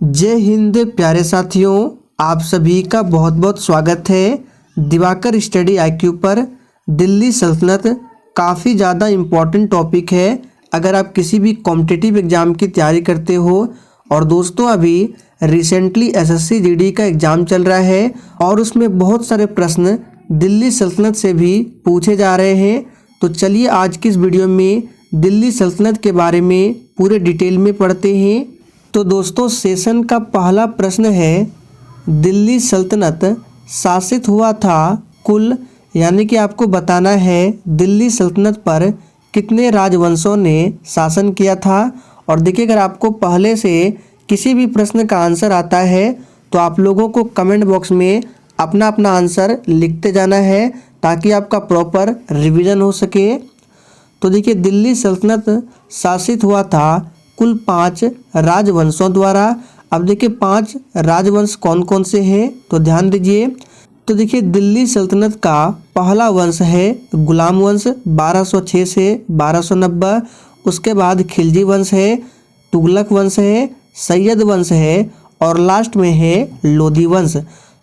जय हिंद प्यारे साथियों, आप सभी का बहुत बहुत स्वागत है। दिवाकर स्टडी आईक्यू पर दिल्ली सल्तनत काफ़ी ज़्यादा इम्पॉर्टेंट टॉपिक है अगर आप किसी भी कॉम्पिटिटिव एग्ज़ाम की तैयारी करते हो। और दोस्तों, अभी रिसेंटली एसएससी जीडी का एग्ज़ाम चल रहा है और उसमें बहुत सारे प्रश्न दिल्ली सल्तनत से भी पूछे जा रहे हैं। तो चलिए आज की इस वीडियो में दिल्ली सल्तनत के बारे में पूरे डिटेल में पढ़ते हैं। तो दोस्तों, सेशन का पहला प्रश्न है, दिल्ली सल्तनत शासित हुआ था कुल, यानी कि आपको बताना है दिल्ली सल्तनत पर कितने राजवंशों ने शासन किया था। और देखिए, अगर आपको पहले से किसी भी प्रश्न का आंसर आता है तो आप लोगों को कमेंट बॉक्स में अपना अपना आंसर लिखते जाना है ताकि आपका प्रॉपर रिवीजन हो सके। तो देखिए, दिल्ली सल्तनत शासित हुआ था कुल 5 राजवंशों द्वारा। अब देखिए 5 राजवंश कौन कौन से हैं तो ध्यान दीजिए। तो देखिए, दिल्ली सल्तनत का पहला वंश है गुलाम वंश 1206 से 1290। उसके बाद खिलजी वंश है, तुगलक वंश है, सैयद वंश है और लास्ट में है लोधी वंश।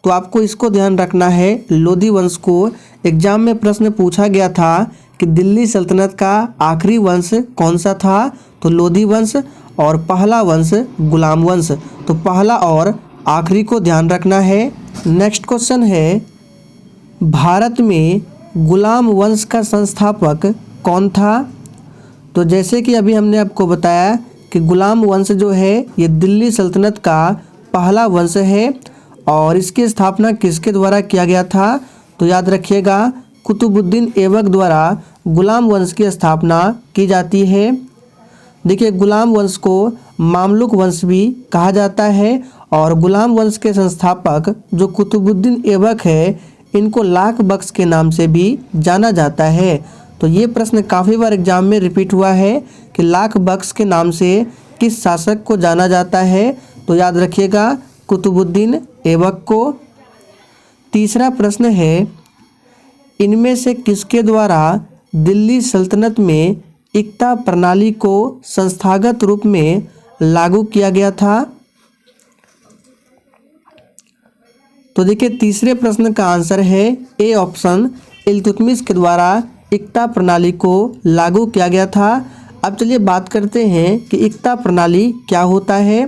तो आपको इसको ध्यान रखना है, लोधी वंश को एग्जाम में प्रश्न पूछा गया था कि दिल्ली सल्तनत का आखिरी वंश कौन सा था, तो लोधी वंश, और पहला वंश गुलाम वंश। तो पहला और आखिरी को ध्यान रखना है। नेक्स्ट क्वेश्चन है, भारत में गुलाम वंश का संस्थापक कौन था। तो जैसे कि अभी हमने आपको बताया कि गुलाम वंश जो है ये दिल्ली सल्तनत का पहला वंश है और इसकी स्थापना किसके द्वारा किया गया था, तो याद रखिएगा कुतुबुद्दीन ऐबक द्वारा गुलाम वंश की स्थापना की जाती है। देखिए, गुलाम वंश को मामलुक वंश भी कहा जाता है और गुलाम वंश के संस्थापक जो कुतुबुद्दीन ऐबक है इनको लाख बख्श के नाम से भी जाना जाता है। तो ये प्रश्न काफ़ी बार एग्जाम में रिपीट हुआ है कि लाख बख्श के नाम से किस शासक को जाना जाता है, तो याद रखिएगा कुतुबुद्दीन ऐबक को। तीसरा प्रश्न है, इनमें से किसके द्वारा दिल्ली सल्तनत में एकता प्रणाली को संस्थागत रूप में लागू किया गया था। तो देखिए, तीसरे प्रश्न का आंसर है ए ऑप्शन, इल्तुतमिश के द्वारा एकता प्रणाली को लागू किया गया था। अब चलिए बात करते हैं कि एकता प्रणाली क्या होता है।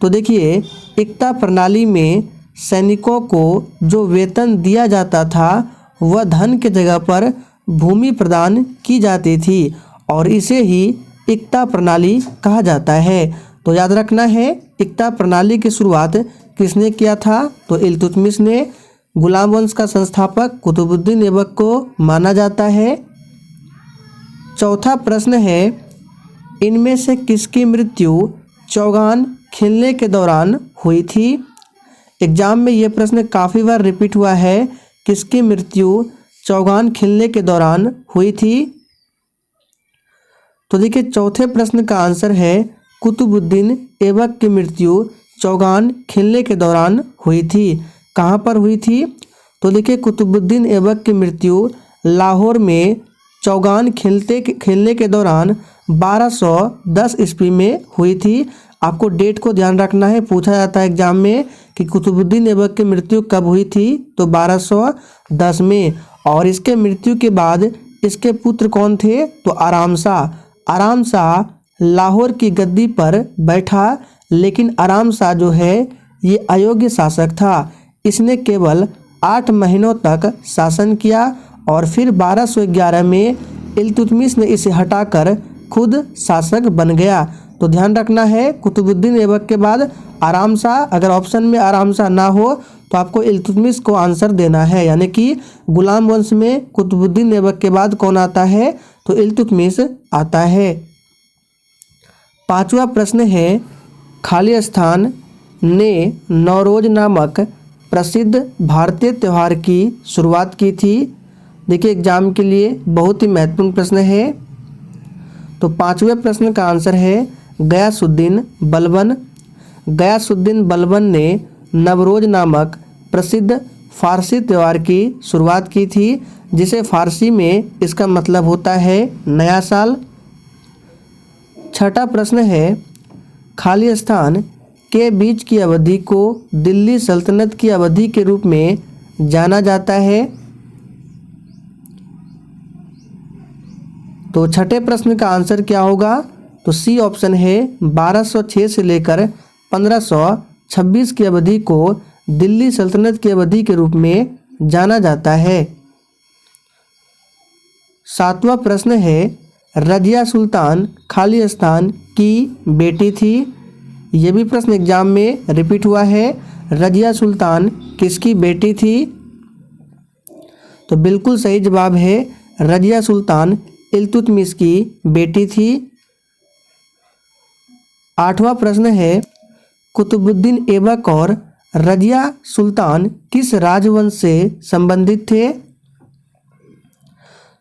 तो देखिए, एकता प्रणाली में सैनिकों को जो वेतन दिया जाता था वह धन के जगह पर भूमि प्रदान की जाती थी और इसे ही एकता प्रणाली कहा जाता है। तो याद रखना है, एकता प्रणाली की शुरुआत किसने किया था, तो इल्तुतमिश ने। गुलाम वंश का संस्थापक कुतुबुद्दीन ऐबक को माना जाता है। चौथा प्रश्न है, इनमें से किसकी मृत्यु चौगान खेलने के दौरान हुई थी। एग्जाम में यह प्रश्न काफ़ी बार रिपीट हुआ है, किसकी मृत्यु चौगान खेलने के दौरान हुई थी। तो देखिए, चौथे प्रश्न का आंसर है कुतुबुद्दीन ऐबक की मृत्यु चौगान खेलने के दौरान हुई थी। कहाँ पर हुई थी, तो देखिए कुतुबुद्दीन ऐबक की मृत्यु लाहौर में चौगान खेलने के दौरान 1210 ईस्वी में हुई थी। आपको डेट को ध्यान रखना है, पूछा जाता है एग्जाम में कि कुतुबुद्दीन ऐबक की मृत्यु कब हुई थी, तो 1210 में। और इसके मृत्यु के बाद इसके पुत्र कौन थे, तो आराम शाह लाहौर की गद्दी पर बैठा, लेकिन आराम शाह जो है ये अयोग्य शासक था। इसने केवल 8 महीनों तक शासन किया और फिर 1211 में इल्तुतमिश ने इसे हटाकर खुद शासक बन गया। तो ध्यान रखना है, कुतुबुद्दीन ऐबक के बाद आराम शाह, अगर ऑप्शन में आराम शाह ना हो तो आपको इल्तुतमिश को आंसर देना है, यानी कि गुलाम वंश में कुतुबुद्दीन ऐबक के बाद कौन आता है, तो इल्तुतमिश आता है। पांचवा प्रश्न है, खालिस्तान ने नौरोज नामक प्रसिद्ध भारतीय त्यौहार की शुरुआत की थी। देखिए, एग्जाम के लिए बहुत ही महत्वपूर्ण प्रश्न है। तो पांचवें प्रश्न का आंसर है गयासुद्दीन बलबन। गयासुद्दीन बलबन ने नवरोज नामक प्रसिद्ध फारसी त्यौहार की शुरुआत की थी, जिसे फारसी में इसका मतलब होता है नया साल। छठा प्रश्न है, खालिस्तान के बीच की अवधि को दिल्ली सल्तनत की अवधि के रूप में जाना जाता है? तो छठे प्रश्न का आंसर क्या होगा? तो सी ऑप्शन है 1206 से लेकर 1526 की अवधि को दिल्ली सल्तनत की अवधि के रूप में जाना जाता है। सातवां प्रश्न है रजिया सुल्तान खालिस्तान की बेटी थी। ये भी प्रश्न एग्जाम में रिपीट हुआ है। रजिया सुल्तान किसकी बेटी थी? तो बिल्कुल सही जवाब है रजिया सुल्तान इल्तुतमिश की बेटी थी। आठवां प्रश्न है कुतुबुद्दीन ऐबक और रजिया सुल्तान किस राजवंश से संबंधित थे?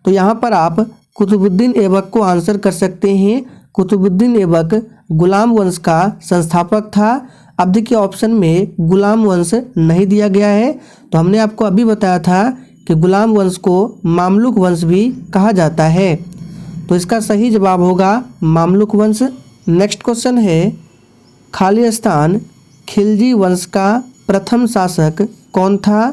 तो यहाँ पर आप कुतुबुद्दीन ऐबक को आंसर कर सकते हैं। कुतुबुद्दीन ऐबक गुलाम वंश का संस्थापक था। अब देखिए ऑप्शन में गुलाम वंश नहीं दिया गया है, तो हमने आपको अभी बताया था कि गुलाम वंश को मामलुक वंश भी कहा जाता है। तो इसका सही जवाब होगा मामलुक वंश। नेक्स्ट क्वेश्चन है खालिस्तान खिलजी वंश का प्रथम शासक कौन था?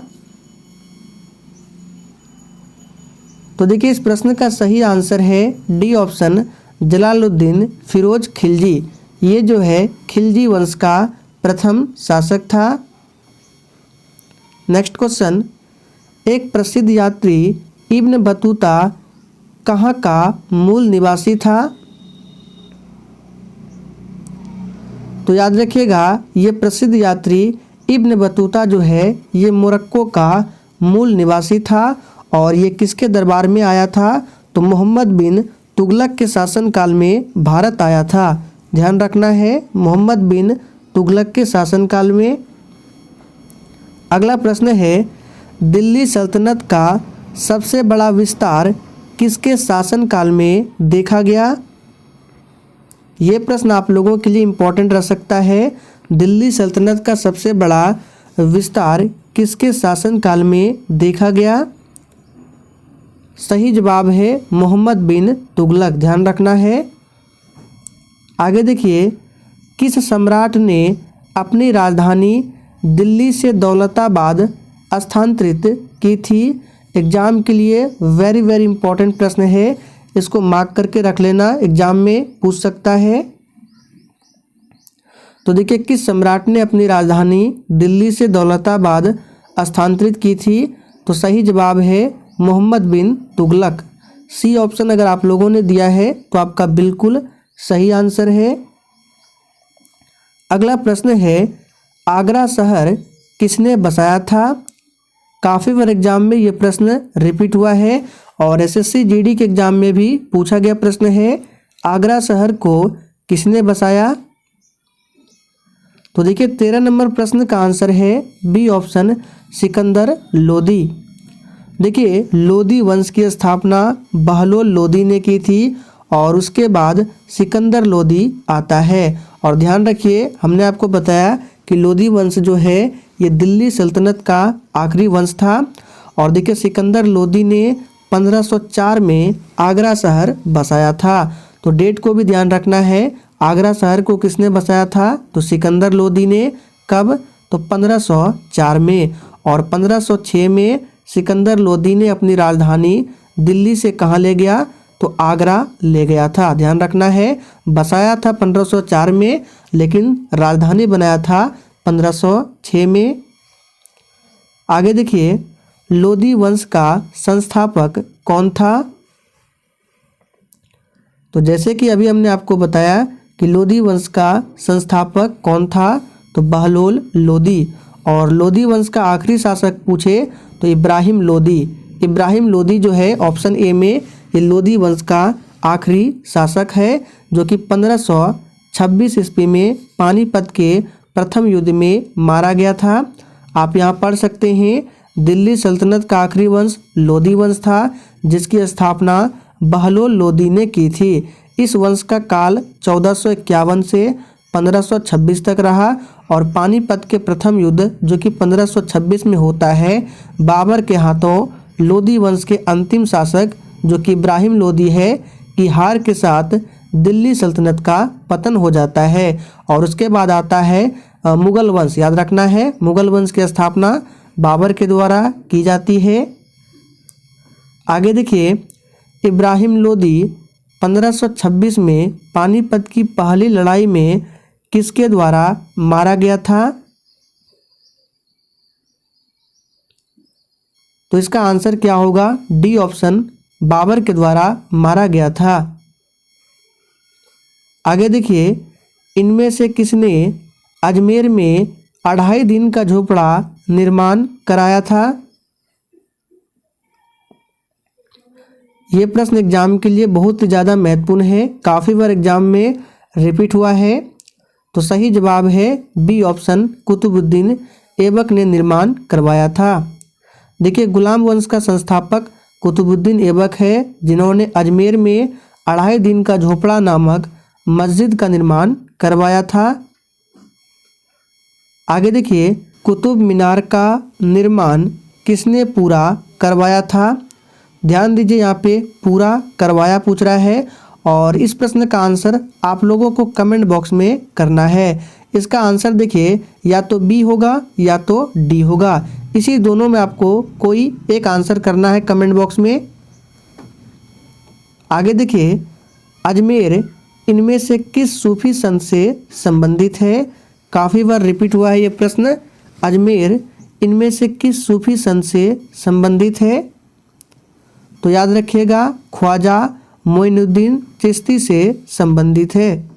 तो देखिए इस प्रश्न का सही आंसर है डी ऑप्शन जलालुद्दीन फिरोज खिलजी। ये जो है खिलजी वंश का प्रथम शासक था। नेक्स्ट क्वेश्चन एक प्रसिद्ध यात्री इब्न बतूता कहाँ का मूल निवासी था? तो याद रखिएगा ये प्रसिद्ध यात्री इब्न बतूता जो है ये मोरक्को का मूल निवासी था और ये किसके दरबार में आया था? तो मोहम्मद बिन तुगलक के शासनकाल में भारत आया था। ध्यान रखना है मोहम्मद बिन तुगलक के शासनकाल में। अगला प्रश्न है दिल्ली सल्तनत का सबसे बड़ा विस्तार किसके शासनकाल में देखा गया? ये प्रश्न आप लोगों के लिए इम्पोर्टेंट रह सकता है। दिल्ली सल्तनत का सबसे बड़ा विस्तार किसके शासनकाल में देखा गया? सही जवाब है मोहम्मद बिन तुगलक। ध्यान रखना है। आगे देखिए किस सम्राट ने अपनी राजधानी दिल्ली से दौलताबाद स्थानांतरित की थी? एग्जाम के लिए वेरी वेरी इंपॉर्टेंट प्रश्न है, इसको मार्क करके रख लेना, एग्जाम में पूछ सकता है। तो देखिए किस सम्राट ने अपनी राजधानी दिल्ली से दौलताबाद स्थानांतरित की थी? तो सही जवाब है मोहम्मद बिन तुगलक। सी ऑप्शन अगर आप लोगों ने दिया है तो आपका बिल्कुल सही आंसर है। अगला प्रश्न है आगरा शहर किसने बसाया था? काफ़ी बार एग्जाम में ये प्रश्न रिपीट हुआ है और एसएससी जीडी के एग्जाम में भी पूछा गया प्रश्न है आगरा शहर को किसने बसाया? तो देखिए 13 नंबर प्रश्न का आंसर है बी ऑप्शन सिकंदर लोदी। देखिए लोदी वंश की स्थापना बहलोल लोदी ने की थी और उसके बाद सिकंदर लोदी आता है। और ध्यान रखिए हमने आपको बताया कि लोदी वंश जो है ये दिल्ली सल्तनत का आखिरी वंश था। और देखिए सिकंदर लोदी ने 1504 में आगरा शहर बसाया था। तो डेट को भी ध्यान रखना है। आगरा शहर को किसने बसाया था? तो सिकंदर लोदी ने। कब? तो 1504 में। और 1506 में सिकंदर लोदी ने अपनी राजधानी दिल्ली से कहाँ ले गया? तो आगरा ले गया था। ध्यान रखना है बसाया था 1504 में लेकिन राजधानी बनाया था 1506 में। आगे देखिए लोदी वंश का संस्थापक कौन था? तो जैसे कि अभी हमने आपको बताया कि लोदी वंश का संस्थापक कौन था? तो बहलोल लोदी। और लोदी वंश का आखिरी शासक पूछे तो इब्राहिम लोदी। इब्राहिम लोदी जो है ऑप्शन ए में ये लोदी वंश का आखिरी शासक है जो कि 1526 ईस्वी में पानीपत के प्रथम युद्ध में मारा गया था। आप यहाँ पढ़ सकते हैं दिल्ली सल्तनत का आखिरी वंश लोदी वंश था जिसकी स्थापना बहलोल लोदी ने की थी। इस वंश का काल 1451 से 1526 तक रहा और पानीपत के प्रथम युद्ध जो कि 1526 में होता है बाबर के हाथों लोदी वंश के अंतिम शासक जो कि इब्राहिम लोदी है की हार के साथ दिल्ली सल्तनत का पतन हो जाता है। और उसके बाद आता है मुगल वंश, याद रखना है, मुगल वंश की स्थापना बाबर के द्वारा की जाती है। आगे देखिए, इब्राहिम लोदी 1526 में पानीपत की पहली लड़ाई में किसके द्वारा मारा गया था? तो इसका आंसर क्या होगा? डी ऑप्शन, बाबर के द्वारा मारा गया था। आगे देखिए, इनमें से किसने अजमेर में 2.5 दिन का झोपड़ा निर्माण कराया था? ये प्रश्न एग्जाम के लिए बहुत ज़्यादा महत्वपूर्ण है, काफ़ी बार एग्जाम में रिपीट हुआ है। तो सही जवाब है बी ऑप्शन, कुतुबुद्दीन ऐबक ने निर्माण करवाया था। देखिए, गुलाम वंश का संस्थापक कुतुबुद्दीन ऐबक है, जिन्होंने अजमेर में 2.5 दिन का झोपड़ा नामक मस्जिद का निर्माण करवाया था। आगे देखिए, कुतुब मीनार का निर्माण किसने पूरा करवाया था? ध्यान दीजिए, यहाँ पे पूरा करवाया पूछ रहा है और इस प्रश्न का आंसर आप लोगों को कमेंट बॉक्स में करना है। इसका आंसर देखिए, या तो बी होगा या तो डी होगा, इसी दोनों में आपको कोई एक आंसर करना है कमेंट बॉक्स में। आगे देखिए, अजमेर इनमें से किस सूफी संत से संबंधित है? काफ़ी बार रिपीट हुआ है ये प्रश्न। अजमेर इनमें से किस सूफी संत से संबंधित है? तो याद रखिएगा, ख्वाजा मोइनुद्दीन चिश्ती से संबंधित है।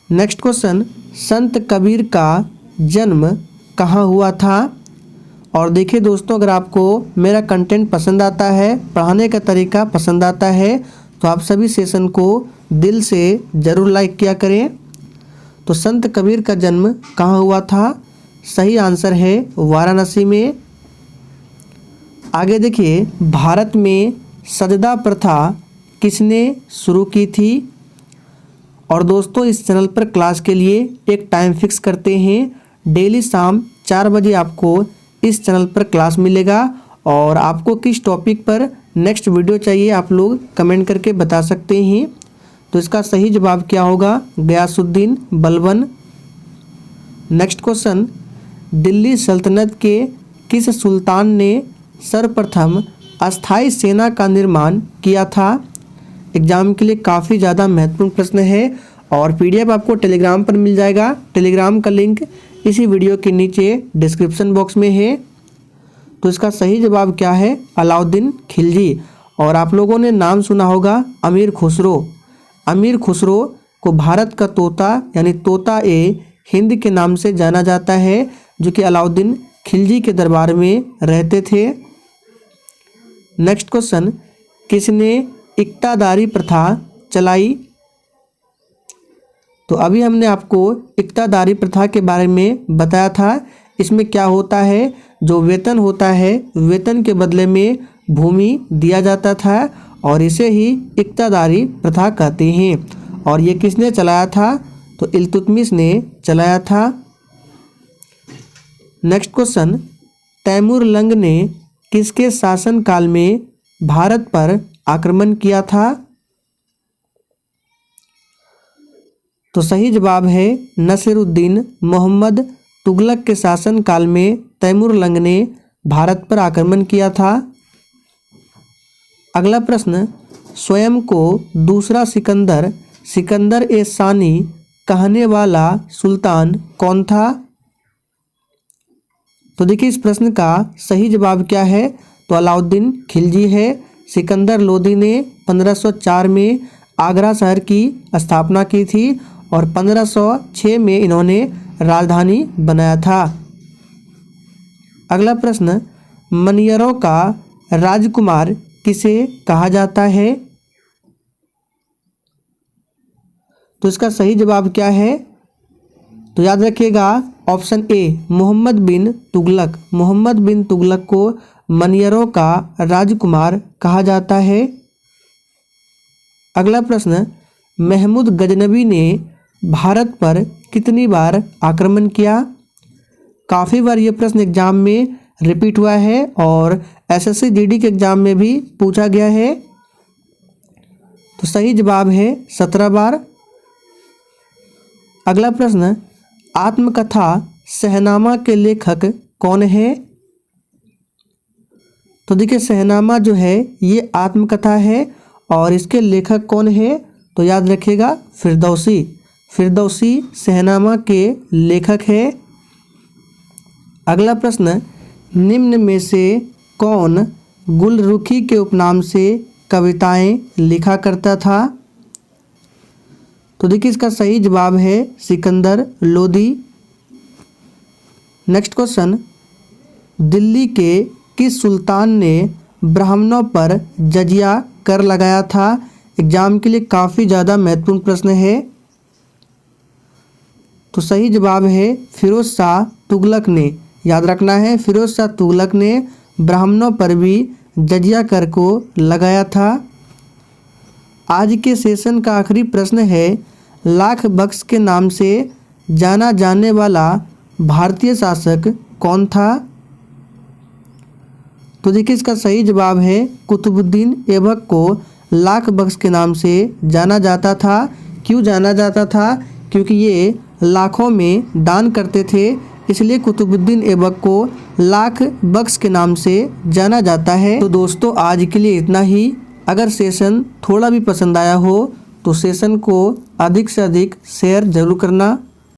नेक्स्ट क्वेश्चन, संत कबीर का जन्म कहाँ हुआ था? और देखिए दोस्तों, अगर आपको मेरा कंटेंट पसंद आता है, पढ़ाने का तरीका पसंद आता है, तो आप सभी सेशन को दिल से ज़रूर लाइक किया करें। तो संत कबीर का जन्म कहाँ हुआ था? सही आंसर है वाराणसी में। आगे देखिए, भारत में सजदा प्रथा किसने शुरू की थी? और दोस्तों, इस चैनल पर क्लास के लिए एक टाइम फिक्स करते हैं। डेली शाम 4 बजे आपको इस चैनल पर क्लास मिलेगा और आपको किस टॉपिक पर नेक्स्ट वीडियो चाहिए आप लोग कमेंट करके बता सकते हैं। तो इसका सही जवाब क्या होगा? गयासुद्दीन बलबन। नेक्स्ट क्वेश्चन, दिल्ली सल्तनत के किस सुल्तान ने सर्वप्रथम अस्थाई सेना का निर्माण किया था? एग्जाम के लिए काफ़ी ज़्यादा महत्वपूर्ण प्रश्न है और पीडीएफ आपको टेलीग्राम पर मिल जाएगा। टेलीग्राम का लिंक इसी वीडियो के नीचे डिस्क्रिप्शन बॉक्स में है। तो इसका सही जवाब क्या है? अलाउद्दीन खिलजी। और आप लोगों ने नाम सुना होगा अमीर खुसरो। अमीर खुसरो को भारत का तोता यानी तोता ए हिंद के नाम से जाना जाता है, जो कि अलाउद्दीन खिलजी के दरबार में रहते थे। नेक्स्ट क्वेश्चन, किसने इक्तादारी प्रथा चलाई? तो अभी हमने आपको इक्तादारी प्रथा के बारे में बताया था। इसमें क्या होता है, जो वेतन होता है, वेतन के बदले में भूमि दिया जाता था और इसे ही इक्तादारी प्रथा कहते हैं। और ये किसने चलाया था? तो इल्तुतमिश ने चलाया था। नेक्स्ट क्वेश्चन, तैमूर लंग ने किसके शासनकाल में भारत पर आक्रमण किया था? तो सही जवाब है नसीरुद्दीन मोहम्मद तुगलक के शासनकाल में तैमूर लंग ने भारत पर आक्रमण किया था। अगला प्रश्न, स्वयं को दूसरा सिकंदर, सिकंदर ए सानी कहने वाला सुल्तान कौन था? तो देखिए, इस प्रश्न का सही जवाब क्या है? तो अलाउद्दीन खिलजी है। सिकंदर लोदी ने 1504 में आगरा शहर की स्थापना की थी और 1506 में इन्होंने राजधानी बनाया था। अगला प्रश्न, मनियरों का राजकुमार किसे कहा जाता है? तो इसका सही जवाब क्या है? तो याद रखिएगा, ऑप्शन ए मोहम्मद बिन तुगलक। मोहम्मद बिन तुगलक को मनियरों का राजकुमार कहा जाता है। अगला प्रश्न, महमूद गजनबी ने भारत पर कितनी बार आक्रमण किया? काफ़ी बार ये प्रश्न एग्जाम में रिपीट हुआ है और एसएससी जीडी के एग्जाम में भी पूछा गया है। तो सही जवाब है 17 बार। अगला प्रश्न, आत्मकथा शहनामा के लेखक कौन है? तो देखिए शहनामा जो है ये आत्मकथा है और इसके लेखक कौन है? तो याद रखिएगा फिरदौसी। फिरदौसी शहनामा के लेखक है। अगला प्रश्न, निम्न में से कौन गुलरुखी के उपनाम से कविताएं लिखा करता था? तो देखिए इसका सही जवाब है सिकंदर लोदी। नेक्स्ट क्वेश्चन, दिल्ली के किस सुल्तान ने ब्राह्मणों पर जजिया कर लगाया था? एग्जाम के लिए काफ़ी ज़्यादा महत्वपूर्ण प्रश्न है। तो सही जवाब है फिरोज शाह तुगलक ने। याद रखना है फिरोज शाह तुगलक ने ब्राह्मणों पर भी जजिया कर को लगाया था। आज के सेशन का आखिरी प्रश्न है, लाख बख्श के नाम से जाना जाने वाला भारतीय शासक कौन था? तो देखिए इसका सही जवाब है कुतुबुद्दीन ऐबक को लाख बख्श के नाम से जाना जाता था। क्यों जाना जाता था? क्योंकि ये लाखों में दान करते थे, इसलिए कुतुबुद्दीन ऐबक को लाख बख्श के नाम से जाना जाता है। तो दोस्तों आज के लिए इतना ही। अगर सेशन थोड़ा भी पसंद आया हो तो सेशन को अधिक से अधिक शेयर जरूर करना।